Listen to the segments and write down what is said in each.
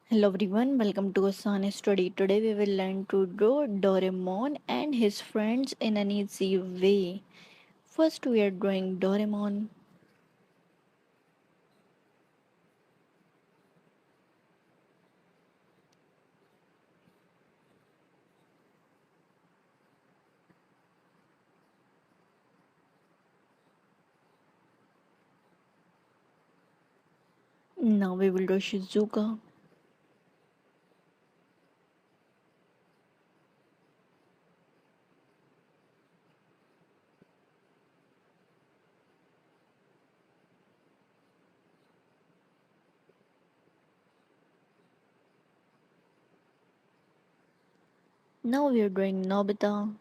Hello everyone, welcome to Asana Study. Today we will learn to draw Doraemon and his friends in an easy way. First we are drawing Doraemon. Now we will draw Shizuka. Now we are drawing Nobita.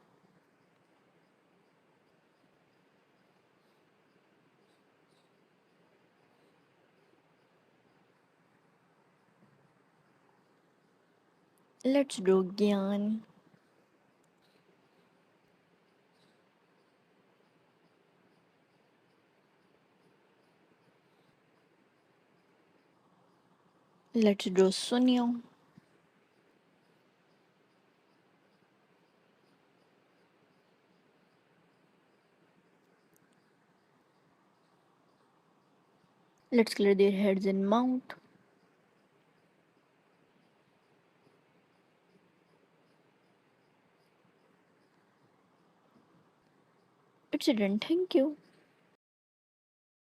Let's draw Gyan. Let's draw Sunyo. Let's clear their heads and mouth. It's done, thank you.